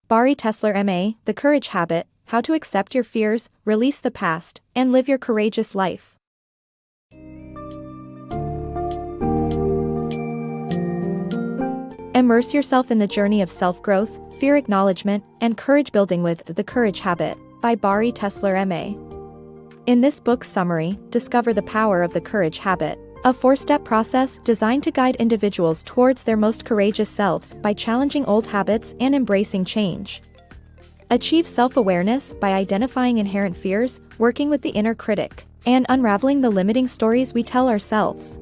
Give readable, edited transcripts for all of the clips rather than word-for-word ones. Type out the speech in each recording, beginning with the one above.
Bari Tessler MA, The Courage Habit, How to Accept Your Fears, Release the Past, and Live Your Courageous Life. Immerse yourself in the journey of self-growth, fear acknowledgement, and courage building with The Courage Habit, by Bari Tessler MA. In this book's summary, discover the power of the courage habit, a 4-step process designed to guide individuals towards their most courageous selves by challenging old habits and embracing change. Achieve self-awareness by identifying inherent fears, working with the inner critic, and unraveling the limiting stories we tell ourselves.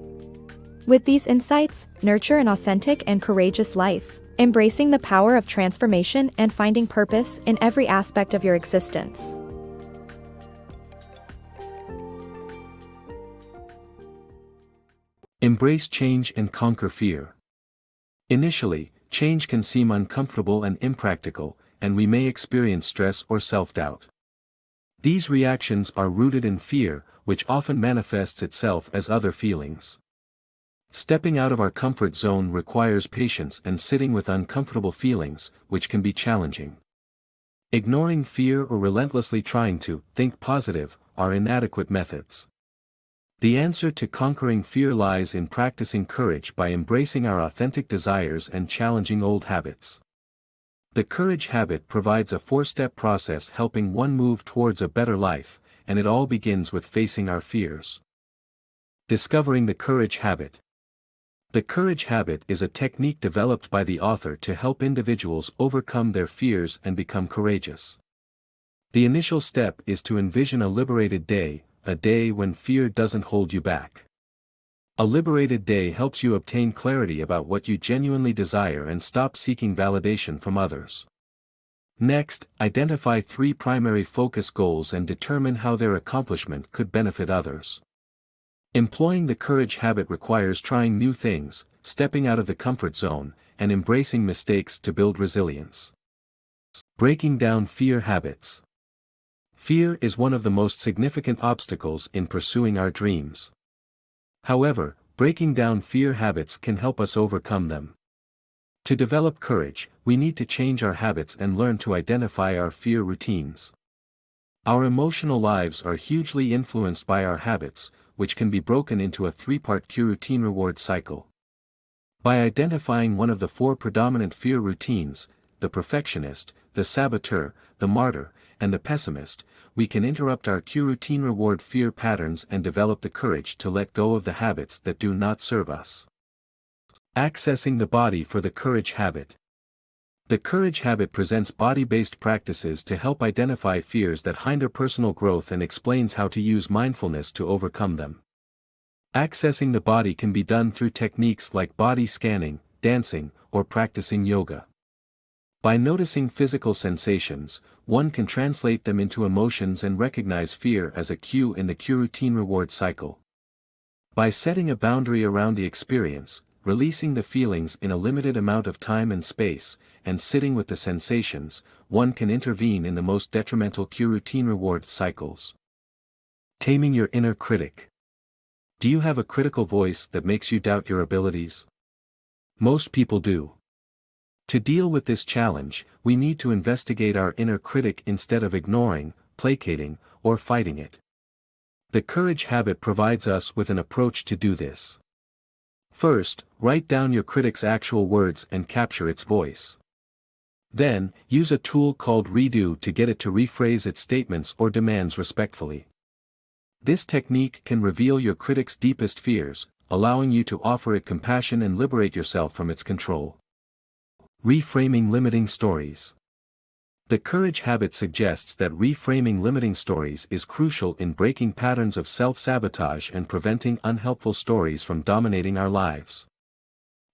With these insights, nurture an authentic and courageous life, embracing the power of transformation and finding purpose in every aspect of your existence. Embrace change and conquer fear. Initially, change can seem uncomfortable and impractical, and we may experience stress or self-doubt. These reactions are rooted in fear, which often manifests itself as other feelings. Stepping out of our comfort zone requires patience and sitting with uncomfortable feelings, which can be challenging. Ignoring fear or relentlessly trying to think positive are inadequate methods. The answer to conquering fear lies in practicing courage by embracing our authentic desires and challenging old habits. The courage habit provides a 4-step process helping one move towards a better life, and it all begins with facing our fears. Discovering the courage habit. The courage habit is a technique developed by the author to help individuals overcome their fears and become courageous. The initial step is to envision a liberated day, a day when fear doesn't hold you back. A liberated day helps you obtain clarity about what you genuinely desire and stop seeking validation from others. Next, identify 3 primary focus goals and determine how their accomplishment could benefit others. Employing the courage habit requires trying new things, stepping out of the comfort zone, and embracing mistakes to build resilience. Breaking down fear habits. Fear is one of the most significant obstacles in pursuing our dreams. However, breaking down fear habits can help us overcome them. To develop courage, we need to change our habits and learn to identify our fear routines. Our emotional lives are hugely influenced by our habits, which can be broken into a 3-part cue routine reward cycle. By identifying one of the 4 predominant fear routines, the perfectionist, the saboteur, the martyr, and the pessimist, we can interrupt our cue routine reward fear patterns and develop the courage to let go of the habits that do not serve us. Accessing the body for the courage habit. The courage habit presents body-based practices to help identify fears that hinder personal growth and explains how to use mindfulness to overcome them. Accessing the body can be done through techniques like body scanning, dancing, or practicing yoga. By noticing physical sensations, one can translate them into emotions and recognize fear as a cue in the cue routine reward cycle. By setting a boundary around the experience, releasing the feelings in a limited amount of time and space, and sitting with the sensations, one can intervene in the most detrimental cue routine reward cycles. Taming your inner critic. Do you have a critical voice that makes you doubt your abilities? Most people do. To deal with this challenge, we need to investigate our inner critic instead of ignoring, placating, or fighting it. The courage habit provides us with an approach to do this. First, write down your critic's actual words and capture its voice. Then, use a tool called Redo to get it to rephrase its statements or demands respectfully. This technique can reveal your critic's deepest fears, allowing you to offer it compassion and liberate yourself from its control. Reframing limiting stories. The courage habit suggests that reframing limiting stories is crucial in breaking patterns of self-sabotage and preventing unhelpful stories from dominating our lives.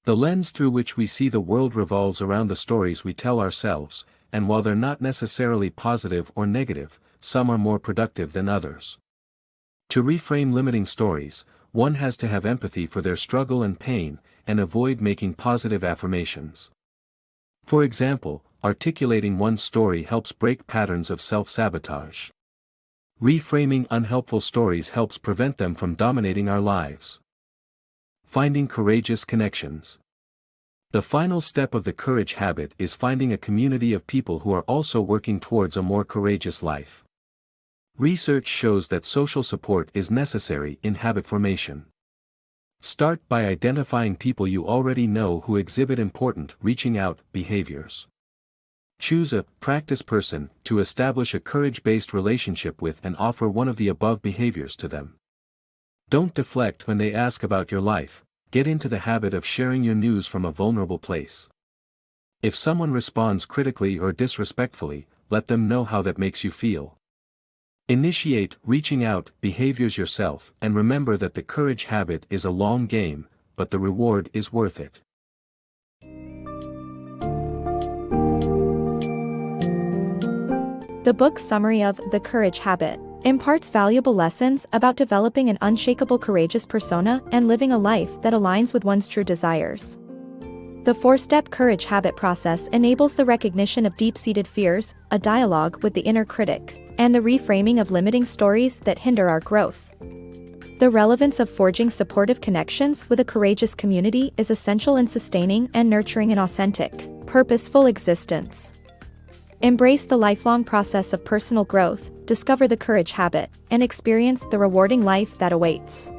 The lens through which we see the world revolves around the stories we tell ourselves, and while they're not necessarily positive or negative, some are more productive than others. To reframe limiting stories, one has to have empathy for their struggle and pain, and avoid making positive affirmations. For example, articulating one's story helps break patterns of self-sabotage. Reframing unhelpful stories helps prevent them from dominating our lives. Finding courageous connections. The final step of the courage habit is finding a community of people who are also working towards a more courageous life. Research shows that social support is necessary in habit formation. Start by identifying people you already know who exhibit important reaching out behaviors. Choose a practice person to establish a courage-based relationship with and offer one of the above behaviors to them. Don't deflect when they ask about your life. Get into the habit of sharing your news from a vulnerable place. If someone responds critically or disrespectfully, let them know how that makes you feel. Initiate reaching out behaviors yourself and remember that the courage habit is a long game, but the reward is worth it. The book's summary of The Courage Habit imparts valuable lessons about developing an unshakable courageous persona and living a life that aligns with one's true desires. The 4-step courage habit process enables the recognition of deep-seated fears, a dialogue with the inner critic, and the reframing of limiting stories that hinder our growth. The relevance of forging supportive connections with a courageous community is essential in sustaining and nurturing an authentic, purposeful existence. Embrace the lifelong process of personal growth, discover the courage habit, and experience the rewarding life that awaits.